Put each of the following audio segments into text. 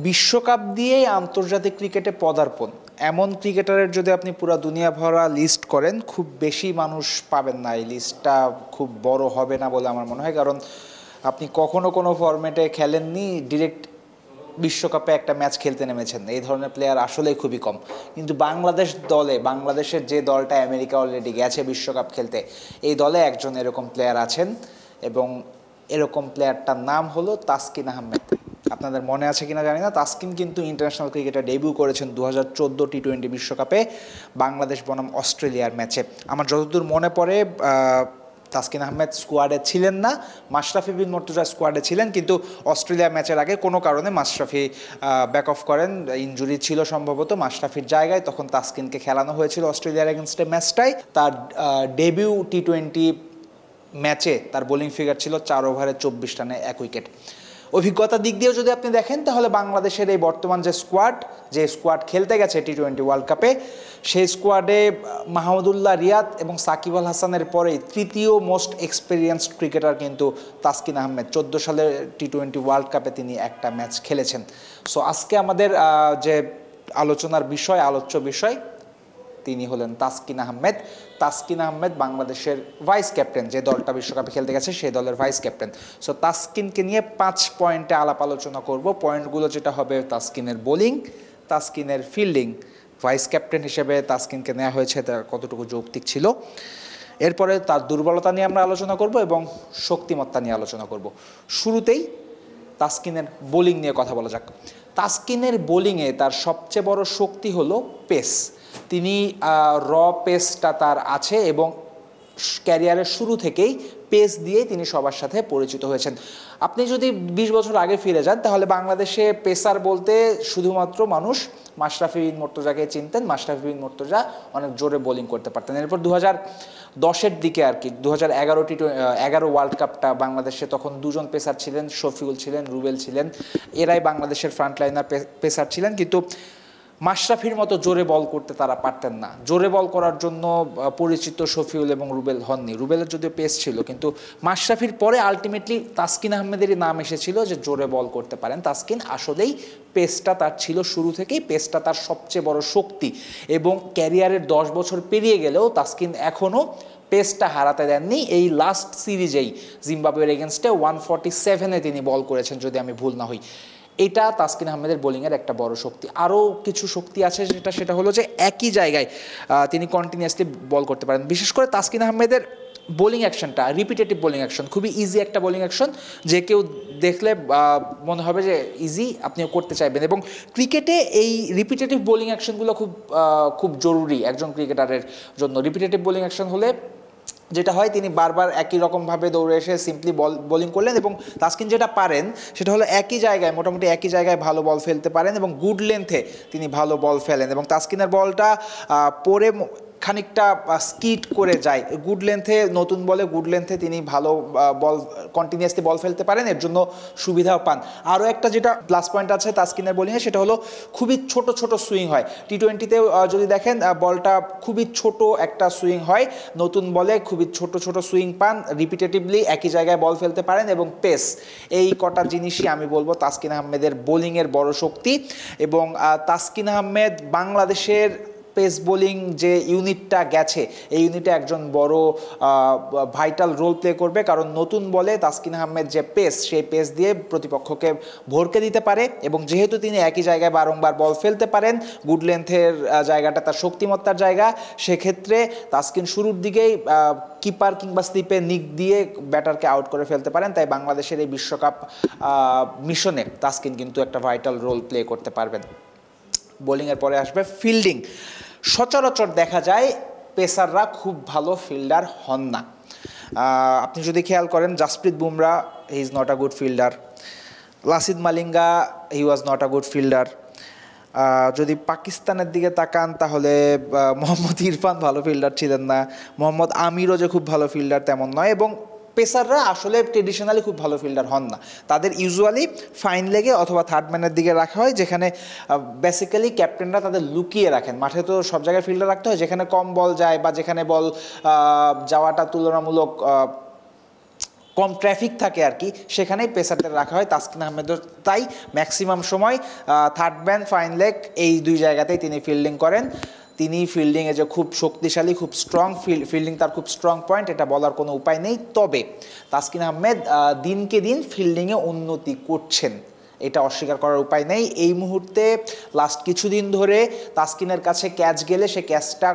বিশ্বকাপ দিয়েই আন্তর্জাতিক ক্রিকেটে পদার্পণ এমন ক্রিকেটারের যদি আপনি পুরো দুনিয়া ভরা লিস্ট করেন, খুব বেশি মানুষ পাবেন না। এই লিস্টটা খুব বড় হবে না বলে আমার মনে হয়, কারণ আপনি কখনো কোনো ফরম্যাটে খেলেননি, ডিরেক্ট বিশ্বকাপে একটা ম্যাচ খেলতে নেমেছেন, এই ধরনের প্লেয়ার আসলেই খুবই কম। কিন্তু বাংলাদেশ দলে, বাংলাদেশের যে দলটা আমেরিকা অলরেডি গেছে বিশ্বকাপ খেলতে, এই দলে একজন এরকম প্লেয়ার আছেন, এবং এরকম প্লেয়ারটার নাম হলো তাসকিন আহমেদ। আপনাদের মনে আছে কিনা জানি না, তাসকিন কিন্তু ইন্টারন্যাশনাল ক্রিকেটে ডেবিউ করেছেন 2014 টি-20 বিশ্বকাপে বাংলাদেশ বনাম অস্ট্রেলিয়ার ম্যাচে। আমার যতদূর মনে পড়ে তাসকিন আহমেদ স্কোয়াডে ছিলেন না, মাশরাফি বিন মুর্তজা স্কোয়াডে ছিলেন, কিন্তু অস্ট্রেলিয়া ম্যাচের আগে কোনো কারণে মাশরাফি ব্যাক অফ করেন, ইনজুরি ছিল সম্ভবত মাশরাফির জায়গায়, তখন তাসকিনকে খেলানো হয়েছিল অস্ট্রেলিয়ার এগেনস্টে ম্যাচটায়। তার ডেবিউ টি-20 ম্যাচে তার বোলিং ফিগার ছিল 4 ওভারে 24 রানে 1 উইকেট। অভিজ্ঞতার দিক দিয়েও যদি আপনি দেখেন, তাহলে বাংলাদেশের এই বর্তমান যে স্কোয়াড খেলতে গেছে টি-20 ওয়ার্ল্ড কাপে, সেই স্কোয়াডে মাহমুদুল্লাহ রিয়াদ এবং সাকিব আল হাসানের পরেই তৃতীয় মোস্ট এক্সপিরিয়েন্সড ক্রিকেটার কিন্তু তাসকিন আহমেদ। 14 সালের টি-20 ওয়ার্ল্ড কাপে তিনি একটা ম্যাচ খেলেছেন। সো আজকে আমাদের যে আলোচ্য বিষয় তিনি হলেন তাসকিন আহমেদ। তাসকিন আহমেদ বাংলাদেশের ভাইস ক্যাপ্টেন, যে দলটা বিশ্বকাপে খেলতে গেছে সেই দলের ভাইস ক্যাপ্টেন। সো তাসকিনকে নিয়ে 5 পয়েন্টে আলাপ আলোচনা করব। পয়েন্টগুলো যেটা হবে, তাসকিনের বোলিং, তাসকিনের ফিল্ডিং, ভাইস ক্যাপ্টেন হিসেবে তাসকিনকে নেওয়া হয়েছে, তার কতটুকু যৌক্তিক ছিল, এরপরে তার দুর্বলতা নিয়ে আমরা আলোচনা করব এবং শক্তিমত্তা নিয়ে আলোচনা করব। শুরুতেই তাসকিনের বোলিং নিয়ে কথা বলা যাক। তাসকিনের বোলিংয়ে তার সবচেয়ে বড় শক্তি হলো পেস। তিনি পেসটা তার আছে, এবং ক্যারিয়ারের শুরু থেকেই পেস দিয়ে তিনি সবার সাথে পরিচিত হয়েছেন। আপনি যদি 20 বছর আগে ফিরে যান, তাহলে বাংলাদেশে পেসার বলতে শুধুমাত্র মানুষ মাশরাফি বিন মুর্তজাকে চিনতেন। মাশরাফি বিন মুর্তজা অনেক জোরে বোলিং করতে পারতেন। এরপর 2010-এর দিকে আর কি, 2011 ওয়ার্ল্ড কাপটা বাংলাদেশে, তখন দুজন পেসার ছিলেন, শফিউল ছিলেন, রুবেল ছিলেন, এরাই বাংলাদেশের ফ্রন্টলাইনার পেসার ছিলেন। কিন্তু মাশরাফির মতো জোরে বল করতে তারা পারতেন না। জোরে বল করার জন্য পরিচিত শফিউল এবং রুবেল হননি। রুবেলের যদিও পেস ছিল, কিন্তু মাশরাফির পরে আলটিমেটলি তাসকিন আহমেদেরই নাম এসেছিল যে জোরে বল করতে পারেন। তাসকিন আসলেই পেসটা তার ছিল শুরু থেকেই, পেসটা তার সবচেয়ে বড় শক্তি, এবং ক্যারিয়ারের 10 বছর পেরিয়ে গেলেও তাসকিন এখনও পেসটা হারাতে দেননি। এই লাস্ট সিরিজেই জিম্বাবুয়ের এগেনস্টে 147-এ তিনি বল করেছেন, যদি আমি ভুল না হই। এটা তাসকিন আহমেদের বোলিংয়ের একটা বড় শক্তি। আরও কিছু শক্তি আছে, সেটা হলো যে একই জায়গায় তিনি কন্টিনিউয়াসলি বল করতে পারেন। বিশেষ করে তাসকিন আহমেদের বোলিং অ্যাকশনটা, রিপিটেটিভ বোলিং অ্যাকশন, খুবই ইজি একটা বোলিং অ্যাকশন, যে কেউ দেখলে মনে হবে যে ইজি, আপনিও করতে চাইবেন। এবং ক্রিকেটে এই রিপিটেটিভ বোলিং অ্যাকশনগুলো খুব জরুরি একজন ক্রিকেটারের জন্য। রিপিটেটিভ বোলিং অ্যাকশন হলে যেটা হয়, তিনি বারবার একই রকমভাবে দৌড়ে এসে সিম্পলি বোলিং করলেন, এবং তাসকিন যেটা পারেন সেটা হলো মোটামুটি একই জায়গায় ভালো বল ফেলতে পারেন, এবং গুড লেন্থে তিনি ভালো বল ফেলেন, এবং তাসকিনের বলটা পরে খানিকটা স্কিট করে যায় গুড লেন্থে, নতুন বলে গুড লেন্থে তিনি ভালো বল কন্টিনিউয়াসলি বল ফেলতে পারেন, এর জন্য সুবিধাও পান। আরও একটা যেটা প্লাস পয়েন্ট আছে তাসকিনের বোলিংয়ে, সেটা হলো খুবই ছোট ছোট সুইং হয়। টি-20তেও যদি দেখেন, বলটা খুবই ছোট একটা সুইং হয়, নতুন বলে খুবই ছোট ছোট সুইং পান, রিপিটেটিভলি একই জায়গায় বল ফেলতে পারেন, এবং পেস, এই কটা জিনিসই আমি বলবো তাসকিন আহমেদের বোলিংয়ের বড় শক্তি। এবং তাসকিন আহমেদ বাংলাদেশের পেস বোলিং যে ইউনিটটা গেছে, এই ইউনিটে একজন বড় ভাইটাল রোল প্লে করবে, কারণ নতুন বলে তাসকিন আহমেদ যে পেস, সেই পেস দিয়ে প্রতিপক্ষকে ভরকে দিতে পারে, এবং যেহেতু তিনি একই জায়গায় বারংবার বল ফেলতে পারেন, গুড লেন্থের জায়গাটা তার শক্তিমত্তার জায়গা, সেক্ষেত্রে তাসকিন শুরুর দিকেই কিপার কিংবা স্লিপে নিক দিয়ে ব্যাটারকে আউট করে ফেলতে পারেন। তাই বাংলাদেশের এই বিশ্বকাপ মিশনে তাসকিন কিন্তু একটা ভাইটাল রোল প্লে করতে পারবেন। বোলিংয়ের পরে আসবে ফিল্ডিং। সচরাচর দেখা যায় পেসাররা খুব ভালো ফিল্ডার হন না। আপনি যদি খেয়াল করেন, Jasprit Bumrah, he is not a good fielder. Lasith Malinga, he was not a good fielder. যদি পাকিস্তানের দিকে তাকান, তাহলে মোহাম্মদ ইরফান ভালো ফিল্ডার ছিলেন না। মোহাম্মদ আমিরও যে খুব ভালো ফিল্ডার তেমন নয়। এবং পেসাররা আসলে ট্রেডিশনালি খুব ভালো ফিল্ডার হন না। তাদের ইউজুয়ালি ফাইন লেগে অথবা থার্ড ম্যানের দিকে রাখা হয়, যেখানে বেসিক্যালি ক্যাপ্টেনরা তাদের লুকিয়ে রাখেন। মাঠে তো সব জায়গায় ফিল্ডার রাখতে হয়, যেখানে কম বল যায় বা যেখানে বল যাওয়াটা তুলনামূলক কম ট্রাফিক থাকে আর কি, সেখানেই পেসারদের রাখা হয়। তাসকিন আহমেদও তাই ম্যাক্সিমাম সময় থার্ড ম্যান, ফাইন লেগ এই দুই জায়গাতেই তিনি ফিল্ডিং করেন। তিনি ফিল্ডিংয়ে যে খুব শক্তিশালী, খুব স্ট্রং, ফিল্ডিং তার খুব স্ট্রং পয়েন্ট, এটা বলার কোনো উপায় নেই। তবে তাসকিন আহমেদ দিনকে দিন ফিল্ডিংয়ে উন্নতি করছেন, এটা অস্বীকার করার উপায় নেই। এই মুহূর্তে লাস্ট কিছুদিন ধরে তাসকিনের কাছে ক্যাচ গেলে সে ক্যাচটা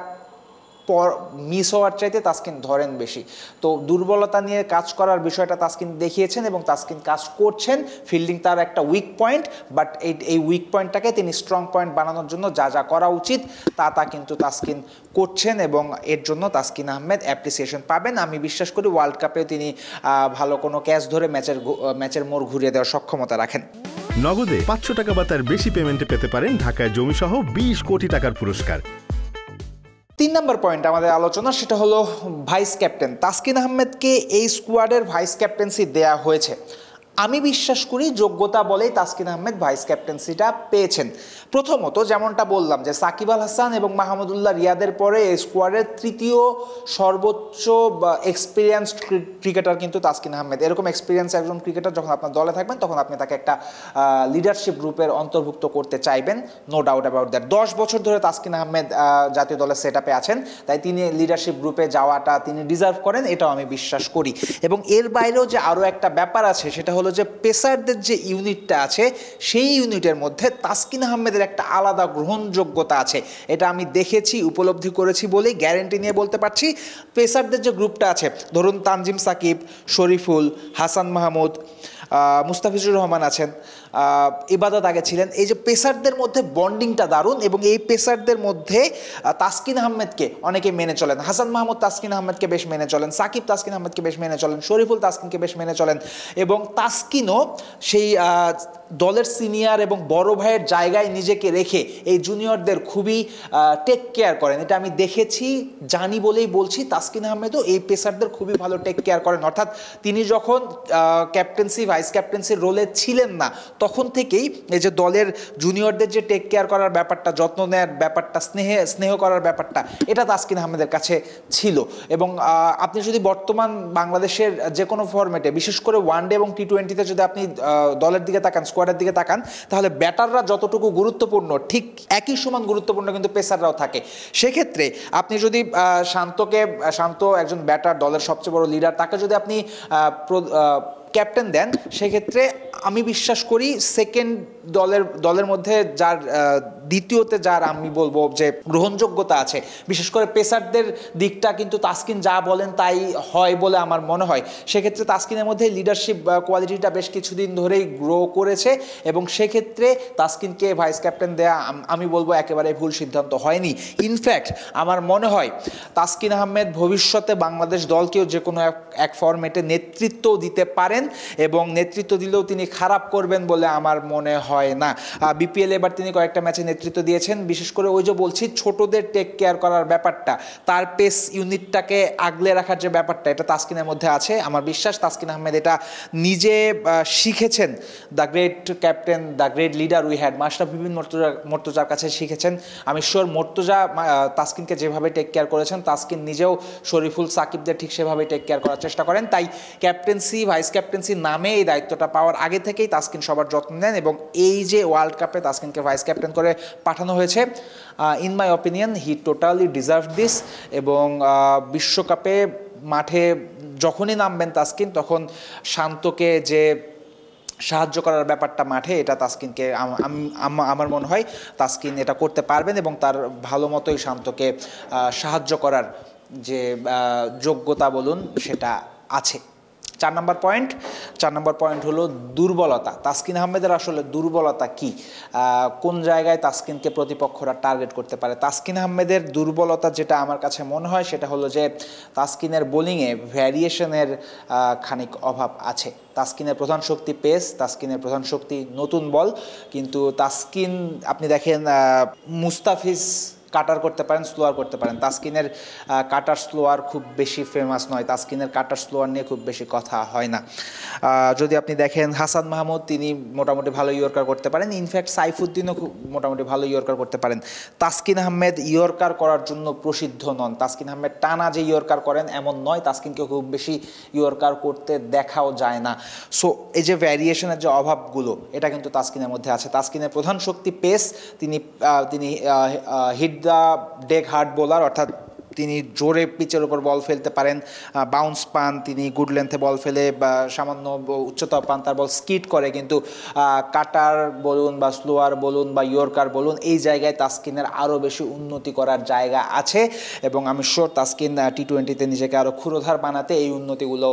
মিস হওয়ার চাইতে তাসকিন ধরেন বেশি। তো দুর্বলতা নিয়ে কাজ করার বিষয়টা তাসকিন দেখিয়েছেন এবং তাসকিন কাজ করছেন। ফিল্ডিং তার একটা উইক পয়েন্ট, বাট এই উইক পয়েন্টটাকে তিনি স্ট্রং পয়েন্ট বানানোর জন্য যা যা করা উচিত তা কিন্তু তাসকিন করছেন এবং এর জন্য তাসকিন আহমেদ অ্যাপ্রিসিয়েশন পাবেন। আমি বিশ্বাস করি ওয়ার্ল্ড কাপেও তিনি ভালো কোনো ক্যাচ ধরে ম্যাচের মোড় ঘুরিয়ে দেওয়ার সক্ষমতা রাখেন। নগদে 500 টাকা বা তার বেশি পেমেন্টে পেতে পারেন ঢাকায় জমিসহ 20 কোটি টাকার পুরস্কার। 3 নম্বর পয়েন্ট আমাদের আলোচনা, সেটা হলো ভাইস ক্যাপ্টেন। তাসকিন আহমেদকে এই স্কোয়াডের ভাইস ক্যাপ্টেন্সি দেয়া হয়েছে। আমি বিশ্বাস করি যোগ্যতা বলেই তাসকিন আহমেদ ভাইস ক্যাপ্টেন্সিটা পেয়েছেন। প্রথমত যেমনটা বললাম যে সাকিব আল হাসান এবং মাহমুদুল্লাহ রিয়াদের পরে এই স্কোয়াডের তৃতীয় সর্বোচ্চ এক্সপিরিয়েন্সড ক্রিকেটার কিন্তু তাসকিন আহমেদ। এরকম এক্সপিরিয়েন্স একজন ক্রিকেটার যখন আপনার দলে থাকবেন তখন আপনি তাকে একটা লিডারশিপ গ্রুপের অন্তর্ভুক্ত করতে চাইবেন, নো ডাউট অ্যাবাউট দ্যাট। 10 বছর ধরে তাসকিন আহমেদ জাতীয় দলের সেট আপে আছেন, তাই তিনি লিডারশিপ গ্রুপে যাওয়াটা তিনি ডিজার্ভ করেন, এটাও আমি বিশ্বাস করি। এবং এর বাইরেও যে আরও একটা ব্যাপার আছে, সেটা হলো যে পেসারদের যে ইউনিটটা আছে সেই ইউনিটের মধ্যে তাসকিন আহমেদের একটা আলাদা গ্রহণযোগ্যতা আছে। এটা আমি দেখেছি, উপলব্ধি করেছি বলেই গ্যারেন্টি নিয়ে বলতে পারছি। পেসারদের যে গ্রুপটা আছে, ধরুন তানজিম সাকিব, শরীফুল, হাসান মাহমুদ, মুস্তাফিজুর রহমান আছেন, ইবাদত আগে ছিলেন, এই যে পেসারদের মধ্যে বন্ডিংটা দারুণ। এবং এই পেসারদের মধ্যে তাসকিন আহমেদকে অনেকে মেনে চলেন, হাসান মাহমুদ তাসকিন আহমেদকে বেশ মেনে চলেন, সাকিব তাসকিন আহমেদকে বেশ মেনে চলেন, শরীফুল তাসকিনকে বেশ মেনে চলেন। এবং তাসকিনও সেই দলের সিনিয়র এবং বড় ভাইয়ের জায়গায় নিজেকে রেখে এই জুনিয়রদের খুবই টেক কেয়ার করেন। এটা আমি দেখেছি, জানি বলেই বলছি। তাসকিন আহমেদও এই পেসারদের খুবই ভালো টেক কেয়ার করেন। অর্থাৎ তিনি যখন ক্যাপ্টেন্সি ভাইস ক্যাপ্টেন্সির রোলে ছিলেন না, তখন থেকেই এই যে দলের জুনিয়রদের যে টেক কেয়ার করার ব্যাপারটা, যত্ন নেওয়ার ব্যাপারটা, স্নেহ করার ব্যাপারটা, এটা তাসকিন আহমেদের কাছে ছিল। এবং আপনি যদি বর্তমান বাংলাদেশের যে কোনো ফরম্যাটে, বিশেষ করে ওয়ানডে এবং টি-20তে যদি আপনি দলের দিকে তাকান, স্কোয়াডের দিকে তাকান, তাহলে ব্যাটাররা যতটুকু গুরুত্বপূর্ণ ঠিক একই সমান গুরুত্বপূর্ণ কিন্তু পেসাররাও থাকে। সেক্ষেত্রে আপনি যদি শান্ত একজন ব্যাটার, দলের সবচেয়ে বড় লিডার, তাকে যদি আপনি ক্যাপ্টেন দেন, সেক্ষেত্রে আমি বিশ্বাস করি সেকেন্ড দলের মধ্যে যার দ্বিতীয়তে যার আমি বলবো যে গ্রহণযোগ্যতা আছে, বিশেষ করে পেসারদের দিকটা কিন্তু তাসকিন যা বলেন তাই হয় বলে আমার মনে হয়। সেক্ষেত্রে তাসকিনের মধ্যে লিডারশিপ কোয়ালিটিটা বেশ কিছুদিন ধরেই গ্রো করেছে এবং সেক্ষেত্রে তাসকিনকে ভাইস ক্যাপ্টেন দেয়া আমি বলবো একেবারে ভুল সিদ্ধান্ত হয়নি। ইনফ্যাক্ট আমার মনে হয় তাসকিন আহমেদ ভবিষ্যতে বাংলাদেশ দলকেও যে কোনো এক ফরম্যাটে নেতৃত্ব দিতে পারেন এবং নেতৃত্ব দিলেও তিনি খারাপ করবেন বলে আমার মনে হয় না। বিপিএল এবার তিনি কয়েকটা ম্যাচে নেতৃত্ব দিয়েছেন, বিশেষ করে ওই যে বলছি ছোটদের টেক কেয়ার করার ব্যাপারটা, তার পেস ইউনিটটাকে আগলে রাখার যে ব্যাপারটা, এটা তাসকিনের মধ্যে আছে। আমার বিশ্বাস তাসকিন আহমেদ এটা নিজে শিখেছেন। The great captain, the great leader we had, Mashrafe bin মর্তুজার কাছে শিখেছেন। আমি শিওর মর্তুজা তাসকিনকে যেভাবে টেক কেয়ার করেছেন, তাসকিন নিজেও শরীফুল, সাকিবদের ঠিক সেভাবে টেক কেয়ার করার চেষ্টা করেন। তাই ক্যাপ্টেন্সি, ভাইস ক্যাপ্টেন্সি নামে এই দায়িত্বটা পাওয়ার আগে থেকেই তাসকিন সবার যত্ন নেন এবং এই যে ওয়ার্ল্ড কাপে তাসকিনকে ভাইস ক্যাপ্টেন করে পাঠানো হয়েছে, in my opinion he totally deserve this. এবং বিশ্বকাপে মাঠে যখনই নামবেন তাসকিন, তখন শান্তকে যে সাহায্য করার ব্যাপারটা মাঠে, এটা তাসকিনকে আমার মনে হয় তাসকিন এটা করতে পারবেন এবং তার ভালো মতোই শান্তকে সাহায্য করার যে যোগ্যতা বলুন সেটা আছে। 4 নম্বর পয়েন্ট হলো দুর্বলতা। তাসকিন আহমেদের আসলে দুর্বলতা কি, কোন জায়গায় তাসকিনকে প্রতিপক্ষরা টার্গেট করতে পারে? তাসকিন আহমেদের দুর্বলতা যেটা আমার কাছে মনে হয় সেটা হলো যে তাসকিনের বোলিংয়ে ভ্যারিয়েশনের খানিক অভাব আছে। তাসকিনের প্রধান শক্তি পেস, তাসকিনের প্রধান শক্তি নতুন বল, কিন্তু তাসকিন আপনি দেখেন মুস্তাফিজ কাটার করতে পারেন, স্লোয়ার করতে পারেন। তাসকিনের কাটার স্লোয়ার খুব বেশি ফেমাস নয়, তাসকিনের কাটার স্লোয়ার নিয়ে খুব বেশি কথা হয় না। যদি আপনি দেখেন হাসান মাহমুদ, তিনি মোটামুটি ভালো ইয়র্কার করতে পারেন, ইনফ্যাক্ট সাইফুদ্দিনও খুব মোটামুটি ভালো ইয়র্কার করতে পারেন। তাসকিন আহমেদ ইয়র্কার করার জন্য প্রসিদ্ধ নন। তাসকিন আহমেদ টানা যে ইয়র্কার করেন এমন নয়, তাসকিনকে খুব বেশি ইয়র্কার করতে দেখাও যায় না। সো এই যে ভ্যারিয়েশনের যে অভাবগুলো, এটা কিন্তু তাসকিনের মধ্যে আছে। তাসকিনের প্রধান শক্তি পেস, তিনি hit the deck hard bowler, অর্থাৎ তিনি জোরে পিচের উপর বল ফেলতে পারেন, বাউন্স পান, তিনি গুড লেন্থে বল ফেলে বা সামান্য উচ্চতা পান, তার বল স্কিট করে, কিন্তু কাটার বলুন বা স্লোয়ার বলুন বা ইয়র্কার বলুন, এই জায়গায় তাসকিনের আরও বেশি উন্নতি করার জায়গা আছে এবং আমি শিওর তাসকিন টি-20-তে নিজেকে আরও ক্ষুরোধার বানাতে এই উন্নতিগুলো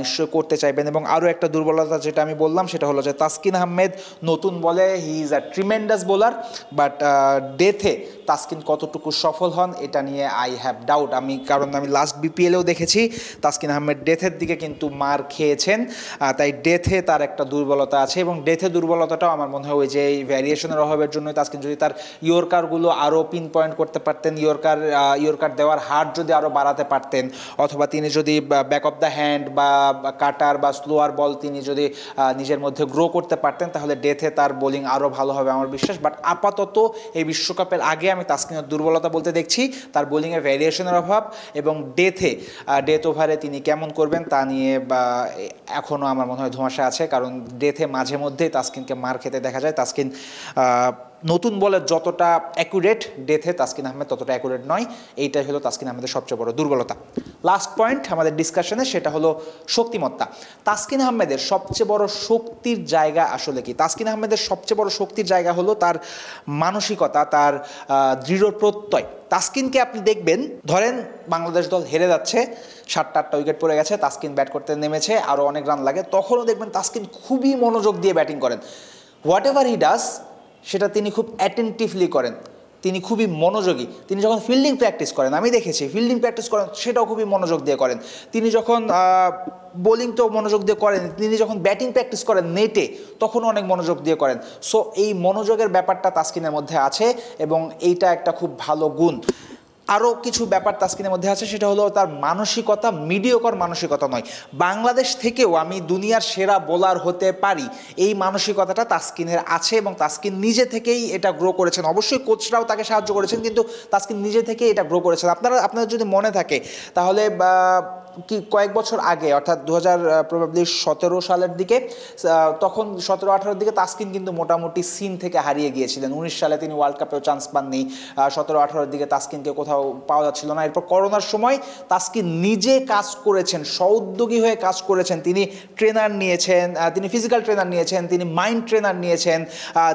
নিশ্চয়ই করতে চাইবেন। এবং আরও একটা দুর্বলতা যেটা আমি বললাম সেটা হলো যে তাসকিন আহমেদ নতুন বলে he is a tremendous bowler, but ডেথে তাসকিন কতটুকু সফল হন এটা নিয়ে আই হ্যাভ ডাউট। কারণ আমি লাস্ট বিপিএলেও দেখেছি তাসকিন আহমেদ ডেথের দিকে কিন্তু মার খেয়েছেন, তাই ডেথে তার একটা দুর্বলতা আছে এবং ডেথে দুর্বলতাটাও আমার মনে হয় ওই যে এই ভ্যারিয়েশনের অভাবের জন্যই তাসকিন যদি তার ইয়র্কারগুলো আরও পিন পয়েন্ট করতে পারতেন, ইয়র্কার দেওয়ার হার যদি আরও বাড়াতে পারতেন, অথবা তিনি যদি ব্যাক অফ দ্য হ্যান্ড বা কাটার বা স্লোয়ার বল তিনি যদি নিজের মধ্যে গ্রো করতে পারতেন, তাহলে ডেথে তার বোলিং আরও ভালো হবে আমার বিশ্বাস। বাট আপাতত এই বিশ্বকাপের আগে আমি তাসকিনের দুর্বলতা বলতে দেখছি তার বোলিংয়ে ভ্যারিয়েশনের অভাব এবং ডেথ ওভারে তিনি কেমন করবেন তা নিয়ে এখনও আমার মনে হয় ধোঁয়াশা আছে, কারণ ডেথে মাঝে মধ্যেই তাসকিনকে মার খেতে দেখা যায়। তাসকিন নতুন বলের যতটা অ্যাকুরেট, ডেথে তাসকিন আহমেদ ততটা অ্যাকুরেট নয়, এইটাই হলো তাসকিন আহমেদের সবচেয়ে বড় দুর্বলতা। লাস্ট পয়েন্ট আমাদের ডিসকাশনে সেটা হলো শক্তিমত্তা। তাসকিন আহমেদের সবচেয়ে বড় শক্তির জায়গা আসলে কি? তাসকিন আহমেদের সবচেয়ে বড় শক্তির জায়গা হলো তার মানসিকতা, তার দৃঢ় প্রত্যয়। তাসকিনকে আপনি দেখবেন, ধরেন বাংলাদেশ দল হেরে যাচ্ছে, 7-8টা উইকেট পড়ে গেছে, তাসকিন ব্যাট করতে নেমেছে, আরও অনেক রান লাগে, তখনও দেখবেন তাসকিন খুবই মনোযোগ দিয়ে ব্যাটিং করেন। হোয়াট এভার হি ডাস সেটা তিনি খুব অ্যাটেন্টিভলি করেন, তিনি খুবই মনোযোগী। তিনি যখন ফিল্ডিং প্র্যাকটিস করেন, আমি দেখেছি ফিল্ডিং প্র্যাকটিস করেন, সেটাও খুবই মনোযোগ দিয়ে করেন। তিনি যখন বোলিং তো মনোযোগ দিয়ে করেন, তিনি যখন ব্যাটিং প্র্যাকটিস করেন নেটে, তখনও অনেক মনোযোগ দিয়ে করেন। সো এই মনোযোগের ব্যাপারটা তাসকিনের মধ্যে আছে এবং এইটা একটা খুব ভালো গুণ। আরও কিছু ব্যাপার তাসকিনের মধ্যে আছে, সেটা হলো তার মানসিকতা মিডিওকর মানসিকতা নয়। বাংলাদেশ থেকেও আমি দুনিয়ার সেরা বোলার হতে পারি, এই মানসিকতাটা তাসকিনের আছে এবং তাসকিন নিজে থেকেই এটা গ্রো করেছেন। অবশ্যই কোচরাও তাকে সাহায্য করেছেন, কিন্তু তাসকিন নিজে থেকেই এটা গ্রো করেছেন। আপনাদের যদি মনে থাকে তাহলে কয়েক বছর আগে, অর্থাৎ 2017 সালের দিকে, তখন 17-18 দিকে তাসকিন কিন্তু মোটামুটি সিন থেকে হারিয়ে গিয়েছিলেন। 19 সালে তিনি ওয়ার্ল্ড কাপেও চান্স পাননি, 17-18 দিকে তাসকিনকে কোথাও পাওয়া যাচ্ছিল না। এরপর করোনার সময় তাসকিন নিজে কাজ করেছেন, স্বউদ্যোগী হয়ে কাজ করেছেন। তিনি ট্রেনার নিয়েছেন, তিনি ফিজিক্যাল ট্রেনার নিয়েছেন, তিনি মাইন্ড ট্রেনার নিয়েছেন,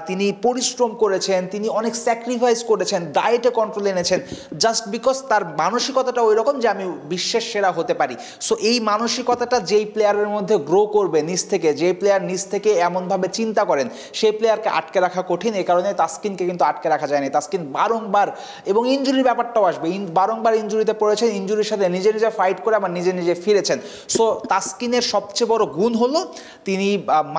তিনি পরিশ্রম করেছেন, তিনি অনেক স্যাক্রিফাইস করেছেন, ডায়েটে কন্ট্রোল এনেছেন, জাস্ট বিকজ তার মানসিকতাটা ওই রকম যে আমি বিশ্বের সেরা হতে পারি। সো এই মানসিকতাটা যেই প্লেয়ারের মধ্যে গ্রো করবে নিজ থেকে, যে প্লেয়ার নিজ থেকে এমনভাবে চিন্তা করেন, সেই প্লেয়ারকে আটকে রাখা কঠিন। এই কারণে তাসকিনকে কিন্তু আটকে রাখা যায়নি। তাসকিন বারংবার, এবং ইনজুরির ব্যাপারটাও আসবে, বারংবার ইনজুরিতে পড়েছেন, ইনজুরির সাথে নিজে নিজে ফাইট করে আবার নিজে নিজে ফিরেছেন। সো তাসকিনের সবচেয়ে বড় গুণ হলো তিনি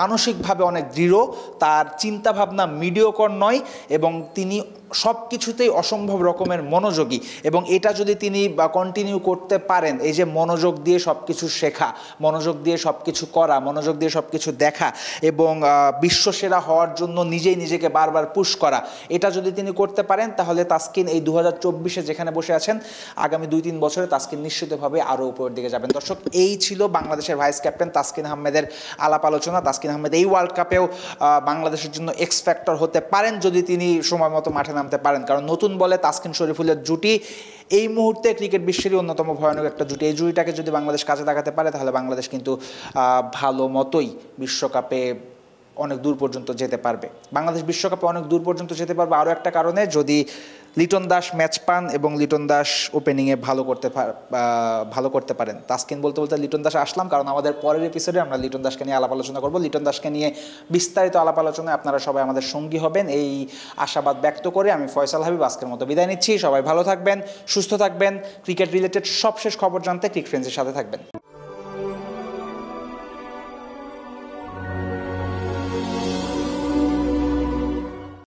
মানসিকভাবে অনেক দৃঢ়, তার চিন্তাভাবনা মিডিওকর নয় এবং তিনি সব কিছুতেই অসম্ভব রকমের মনোযোগী। এবং এটা যদি তিনি কন্টিনিউ করতে পারেন, এই যে মনোযোগ দিয়ে সব কিছু শেখা, মনোযোগ দিয়ে সব কিছু করা, মনোযোগ দিয়ে সব কিছু দেখা এবং বিশ্বসেরা হওয়ার জন্য নিজেই নিজেকে বারবার পুশ করা, এটা যদি তিনি করতে পারেন, তাহলে তাসকিন এই 2024-এ যেখানে বসে আছেন, আগামী 2-3 বছরে তাসকিন নিশ্চিতভাবে আরও উপরের দিকে যাবেন। দর্শক, এই ছিল বাংলাদেশের ভাইস ক্যাপ্টেন তাসকিন আহমেদের আলাপ আলোচনা। তাসকিন আহমেদ এই ওয়ার্ল্ড কাপেও বাংলাদেশের জন্য এক্স ফ্যাক্টর হতে পারেন যদি তিনি সময় মতো মাঠে নামতে পারেন, কারণ নতুন বলে তাসকিন শরীফুলের জুটি এই মুহূর্তে ক্রিকেট বিশ্বেরই অন্যতম ভয়ানক একটা জুটি। এই জুটিটাকে যদি বাংলাদেশ কাজে লাগাতে পারে, তাহলে বাংলাদেশ কিন্তু ভালো মতোই বিশ্বকাপে অনেক দূর পর্যন্ত যেতে পারবে। বাংলাদেশ বিশ্বকাপে অনেক দূর পর্যন্ত যেতে পারবে আরও একটা কারণে, যদি লিটন দাস ম্যাচ পান এবং লিটন দাস ওপেনিংয়ে ভালো করতে পারেন। তাসকিন বলতে বলতে লিটন দাস আসলাম, কারণ আমাদের পরের এপিসোডে আমরা লিটন দাসকে নিয়ে আলাপ আলোচনা করব। লিটন দাসকে নিয়ে বিস্তারিত আলাপ আলোচনায় আপনারা সবাই আমাদের সঙ্গী হবেন, এই আশাবাদ ব্যক্ত করে আমি ফয়সাল হাবিব আজকের মতো বিদায় নিচ্ছি। সবাই ভালো থাকবেন, সুস্থ থাকবেন, ক্রিকেট রিলেটেড সবশেষ খবর জানতে ক্রিক ফ্রেন্ডসের সাথে থাকবেন।